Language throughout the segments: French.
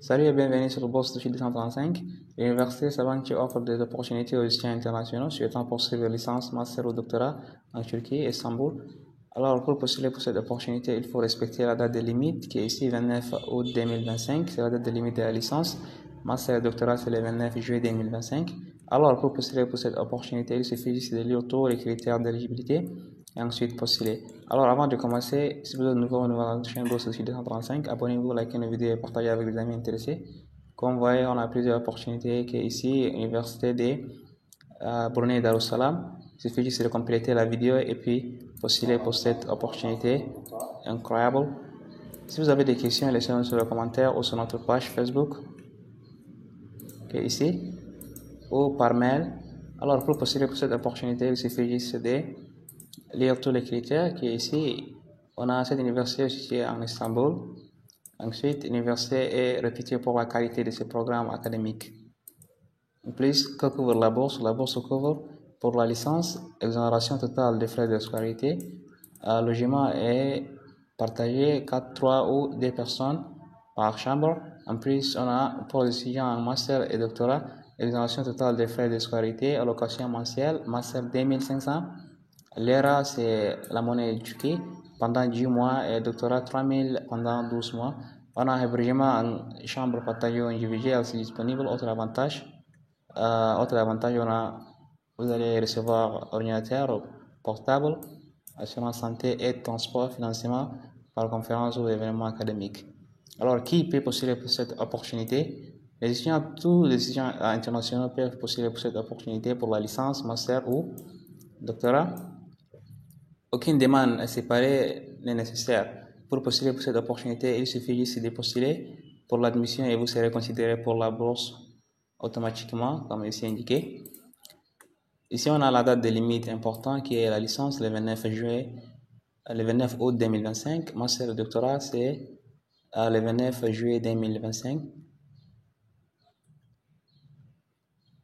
Salut et bienvenue sur le bourse de 235. L'Université Sabancı offre des opportunités aux étudiants internationaux souhaitant poursuivre licence, master ou doctorat en Turquie, Istanbul. Alors, pour postuler pour cette opportunité, il faut respecter la date de limite qui est ici 29 août 2025. C'est la date de limite de la licence. Master et doctorat, c'est le 29 juillet 2025. Alors, pour postuler pour cette opportunité, il suffit juste de lire tous les critères d'éligibilité et ensuite postuler. Alors, avant de commencer, si vous êtes nouveau dans la chaîne Bourse de 235, abonnez-vous, likez nos vidéos et partagez avec les amis intéressés. Comme vous voyez, on a plusieurs opportunités qui est ici, Université de Brunei Darussalam. Il suffit juste de compléter la vidéo et puis postuler pour cette opportunité incroyable. Si vous avez des questions, laissez-nous sur les commentaires ou sur notre page Facebook qui est ici ou par mail. Alors, pour postuler pour cette opportunité, il suffit juste de lire tous les critères qui est ici. On a cette université située en Istanbul. Ensuite, l'université est réputée pour la qualité de ses programmes académiques. En plus, que couvre la bourse? La bourse couvre pour la licence, exonération totale des frais de scolarité. Le logement est partagé 4, 3 ou 2 personnes par chambre. En plus, on a pour les étudiants en master et doctorat, exonération totale des frais de scolarité, allocation mensuelle, master 2500. L'ERA, c'est la monnaie turque pendant 10 mois et doctorat 3000 pendant 12 mois. On a hébergement en chambre partagée ou individuelle, c'est disponible. Autre avantage, vous allez recevoir ordinateur portable, assurance santé et transport, financement par conférence ou événement académique. Alors, qui peut postuler pour cette opportunité? Tous les étudiants internationaux peuvent postuler pour cette opportunité pour la licence, master ou doctorat. Aucune demande séparée n'est nécessaire. Pour postuler pour cette opportunité, il suffit juste de postuler pour l'admission et vous serez considéré pour la bourse automatiquement, comme ici indiqué. Ici, on a la date de limite importante qui est la licence le 29 août 2025. Master et doctorat, c'est le 29 juillet 2025.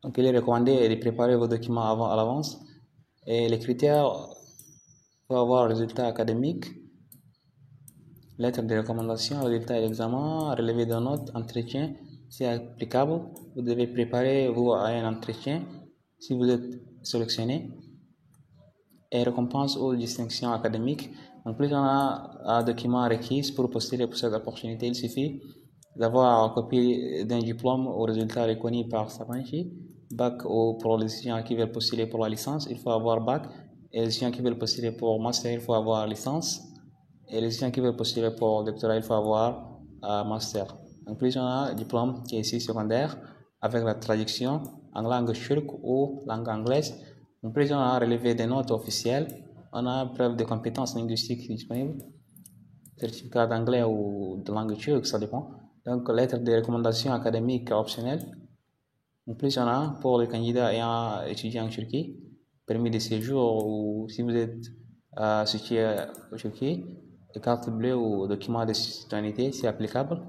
Donc, il est recommandé de préparer vos documents avant à l'avance. Et les critères pour avoir résultat académique, lettre de recommandation, résultat d'examen, relevé de notes, entretien, c'est applicable. Vous devez préparer vous à un entretien si vous êtes sélectionné. Et récompense ou distinction académique. En plus, on a un document requis pour postuler pour cette opportunité. Il suffit d'avoir une copie d'un diplôme ou résultat reconnu par Sabancı, bac ou pour les étudiants qui veulent postuler pour la licence, il faut avoir bac. Et les étudiants qui veulent postuler pour master, il faut avoir licence. Et les étudiants qui veulent postuler pour doctorat, il faut avoir master. En plus, on a un diplôme qui est ici secondaire avec la traduction en langue turque ou langue anglaise. En plus, on a relevé des notes officielles. On a preuve de compétences linguistiques disponibles. Certificat d'anglais ou de langue turque, ça dépend. Donc, lettre de recommandation académique optionnelle. En plus, on a pour les candidats ayant étudié en Turquie, permis de séjour ou si vous êtes situé en Turquie, carte bleue ou document de citoyenneté, c'est applicable.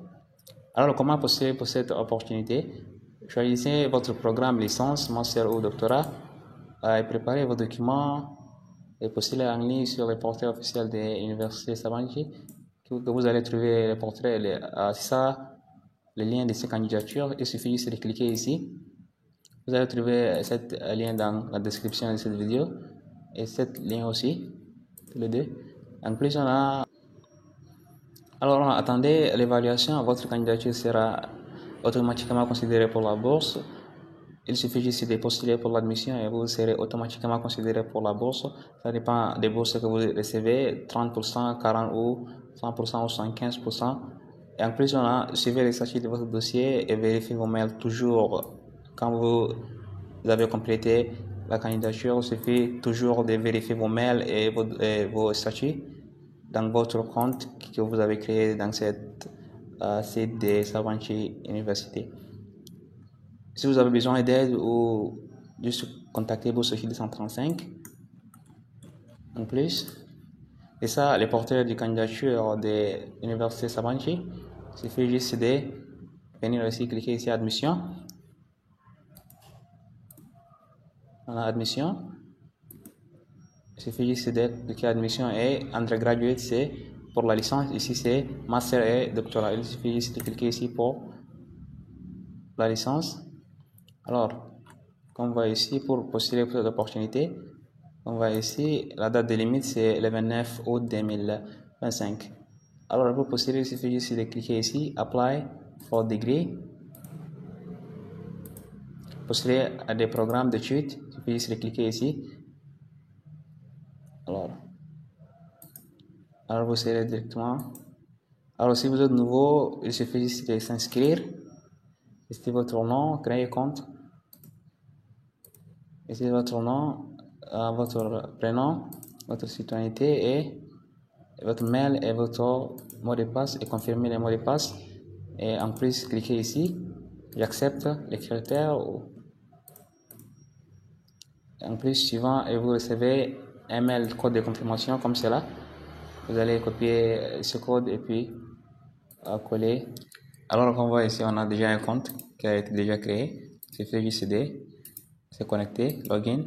Alors, comment postuler pour cette opportunité? Choisissez votre programme licence, master ou doctorat et préparez vos documents et postulez en ligne sur le portail officiel de l'Université Sabancı que vous allez trouver le portrait, le lien de ces candidatures. Il suffit juste de cliquer ici. Vous allez trouver ce lien dans la description de cette vidéo et cette lien aussi, tous les deux. En plus, alors attendez l'évaluation, votre candidature sera automatiquement considérée pour la bourse. Il suffit juste de postuler pour l'admission et vous serez automatiquement considéré pour la bourse. Ça dépend des bourses que vous recevez, 30%, 40% ou 100% ou 115%. Et en plus, suivez les statuts de votre dossier et vérifiez vos mails toujours. Quand vous avez complété la candidature, il suffit toujours de vérifier vos mails et vos statuts dans votre compte que vous avez créé dans cette site de Sabancı Université. Si vous avez besoin d'aide ou juste contactez Bourse 235. En plus, et ça, les porteurs de candidature de l'Université Sabancı, il suffit juste de venir ici, cliquer ici admission. On a admission. Il suffit juste de cliquer admission et undergraduate, c'est pour la licence. Ici, c'est master et doctorat. Il suffit juste de cliquer ici pour la licence. Alors, comme on voit ici, pour postuler pour cette opportunité, on voit ici, la date de limite, c'est le 29 août 2025. Alors, pour postuler, il suffit juste de cliquer ici, Apply for Degree. Postuler à des programmes d'études, il suffit juste de cliquer ici. Alors vous serez directement. Alors, si vous êtes nouveau, il suffit juste de s'inscrire. Ici, votre nom, créer compte. Ici, votre nom, votre prénom, votre citoyenneté et votre mail et votre mot de passe et confirmer les mots de passe. Et en plus, cliquez ici. J'accepte les critères. En plus, suivant, et vous recevez un mail code de confirmation comme cela. Vous allez copier ce code et puis coller. Alors, comme on voit ici, on a déjà un compte qui a été déjà créé. Il suffit juste de se connecter, login.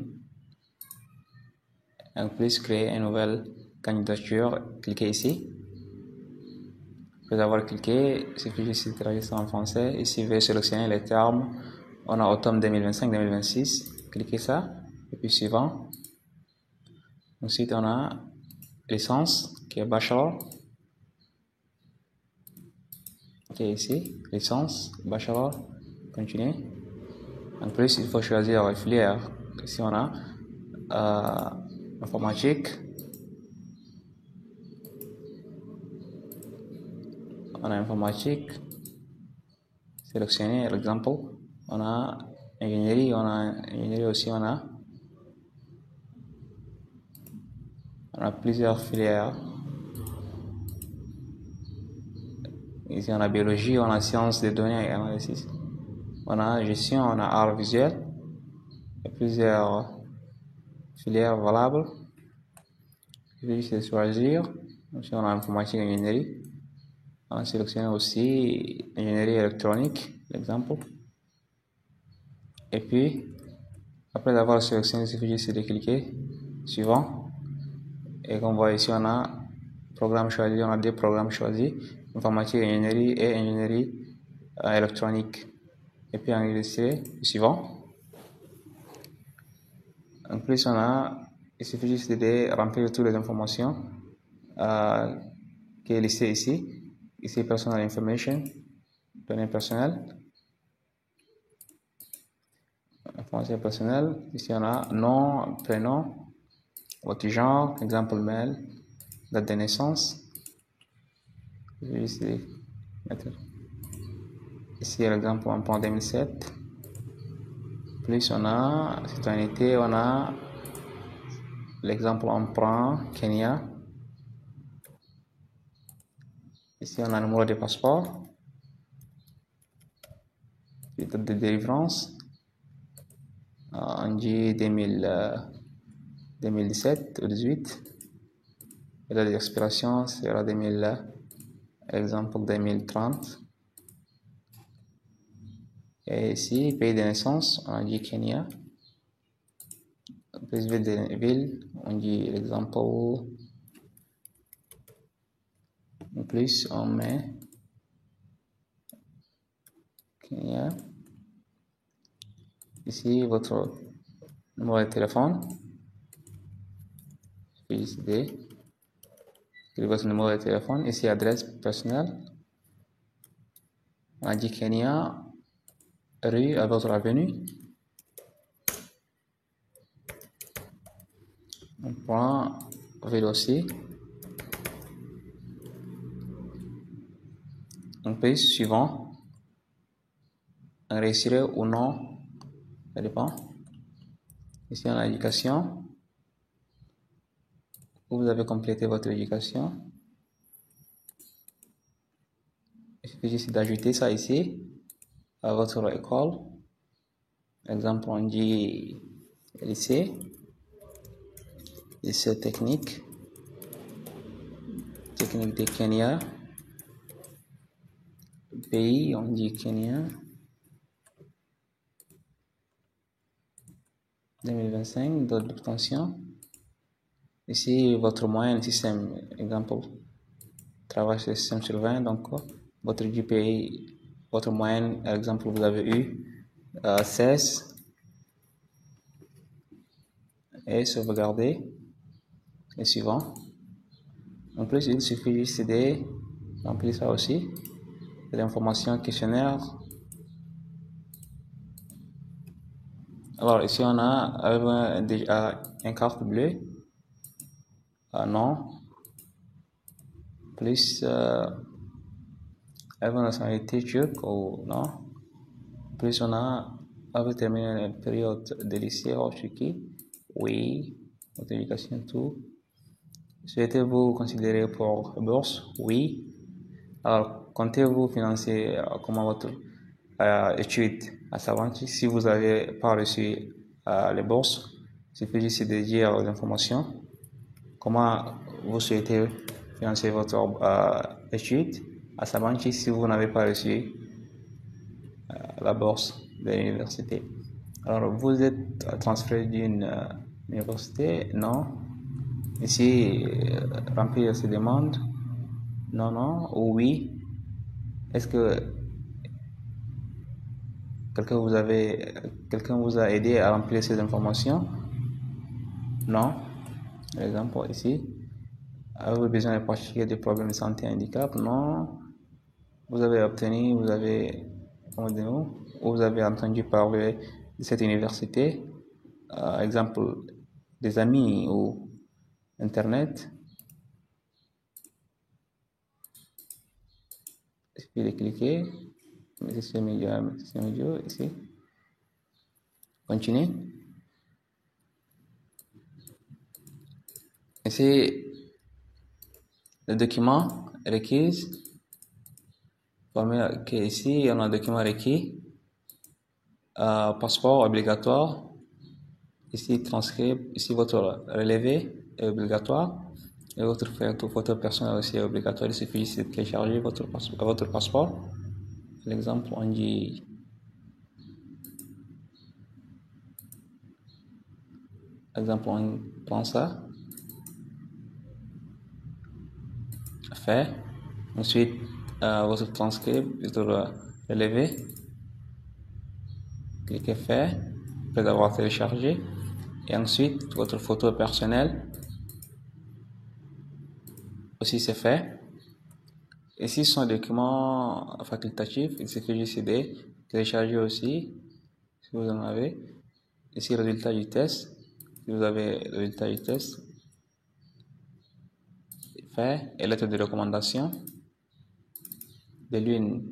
En plus, créer une nouvelle candidature, cliquez ici. Après avoir cliqué, il suffit juste de traduire ça en français. Ici, vous sélectionner les termes. On a automne 2025-2026. Cliquez ça. Et puis suivant. Ensuite, on a licence qui est bachelor. Ok, ici, licence, bachelor. Continuez. En plus, il faut choisir la filière. Ici, on a informatique. On a informatique. Sélectionner l'exemple. On a ingénierie. On a ingénierie aussi. On a plusieurs filières. Ici, on a biologie, on a sciences des données et analysis. On a gestion, on a art visuel. Il y a plusieurs filières valables. Il faut juste choisir. Ici, on a informatique et ingénierie. On a sélectionné aussi ingénierie électronique, l'exemple. Et puis, après avoir sélectionné, il suffit juste de cliquer suivant. Et comme on voit ici, on a programme choisi, on a deux programmes choisis, informatique et ingénierie électronique. Et puis enregistrer, suivant. En plus, il suffit juste de remplir toutes les informations qui est listée ici. Ici, personal information, données personnelles. Information personnelle. Ici, on a nom, prénom, votre genre, exemple mail, date de naissance. Je vais juste mettre ici l'exemple en 2007. Plus on a citoyenneté, on a l'exemple on prend Kenya. Ici on a le numéro de passeport, date de délivrance, on dit 2017 ou 18. Et la date d'expiration sera exemple 2030. Et ici, pays de naissance, on dit Kenya. Plus ville, on dit l'exemple. En plus, on met Kenya. Ici, votre numéro de téléphone. Écrivez votre numéro de téléphone. Ici, adresse personnelle. On a dit Kenya, rue à votre avenue. On prend ville aussi. On paye suivant. Enregistrer ou non, ça dépend. Ici, on a l'éducation. Vous avez complété votre éducation. Il suffit juste d'ajouter ça ici à votre école. Exemple, on dit lycée technique de Kenya. Pays, on dit Kenya. 2025, date d'obtention. Ici, votre moyenne système, exemple, travail sur système sur 20, donc votre GPA, votre moyenne, par exemple, vous avez eu 16 et sauvegarder et suivant. En plus, il suffit juste de remplir ça aussi. L'information questionnaire. Alors ici on a déjà une carte bleue. Non. Plus avant nationalité turque ou non. Plus on a avait terminé la période de lycée en Turquie. Oui. Votre éducation, tout. Souhaitez-vous considérer pour bourse? Oui. Alors, comptez-vous financer comment votre étude, à savoir si vous n'avez pas reçu les bourses, il suffit juste de dire l'information, comment vous souhaitez financer votre étude, à savoir si vous n'avez pas reçu la bourse de l'université. Alors, vous êtes transféré d'une université? Non. Ici, remplir ces demandes? Non, non, ou oui. Est-ce que quelqu'un vous a aidé à remplir ces informations? Non. Par exemple, ici, avez-vous besoin de pratiquer des problèmes de santé et handicap? Non. Vous avez obtenu, vous avez entendu parler de cette université? Exemple, des amis ou Internet? Il suffit de cliquer. C'est milieu ici. Continuez. Ici, le document requis. Ici, on a un document requis. Passeport obligatoire. Ici, transcrit. Ici, votre relevé est obligatoire. Et votre photo personnelle aussi est obligatoire. Il suffit de télécharger votre passeport. Par exemple, on dit on prend ça. Fait. Ensuite, votre transcript, votre relevé. Cliquez fait. Après avoir téléchargé. Et ensuite, votre photo personnelle. Aussi, c'est fait. Ici, ce sont des documents facultatifs. Il suffit juste de télécharger aussi, si vous en avez. Ici, résultat du test. Si vous avez le résultat du test, fait. Et lettre de recommandation de l'une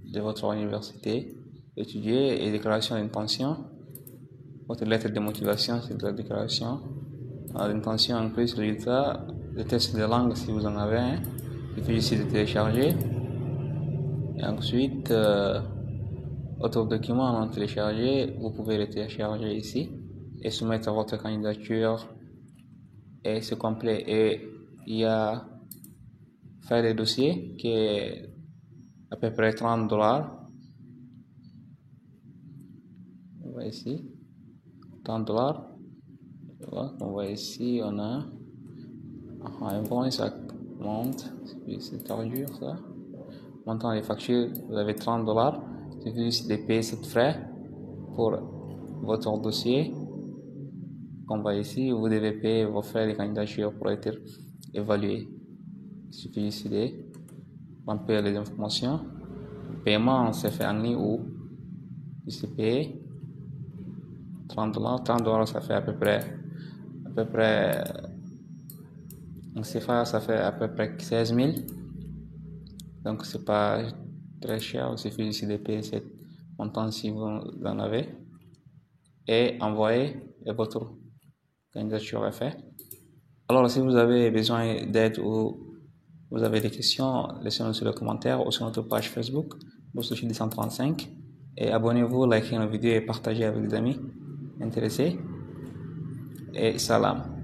de votre université étudiée et déclaration d'intention. Votre lettre de motivation, c'est la déclaration d'intention. En plus, résultat, le test de langue, si vous en avez un. Il suffit juste de télécharger. Et ensuite, autre document à télécharger, vous pouvez le télécharger ici et soumettre votre candidature et c'est complet. Et il y a faire des dossiers qui est à peu près $30. On voit ici $30. On voit ici on a bon, ça monte, c'est dur ça. Montant des factures, vous avez $30. Il suffit juste de payer cette frais pour votre dossier. On voit ici, vous devez payer vos frais de candidature pour être évalué. Il suffit juste de remplir les informations. Le paiement se fait en ligne ou il se paye $30. $30, ça fait à peu près en CFA, ça fait à peu près 16 000. Donc c'est pas très cher. Il suffit juste de payer ce montant si vous en avez et envoyer et votre candidature est faite. Alors si vous avez besoin d'aide ou vous avez des questions, laissez-nous sur les commentaires ou sur notre page Facebook, Bourse 235, et abonnez-vous, likez nos vidéos et partagez avec des amis intéressés. Et salam.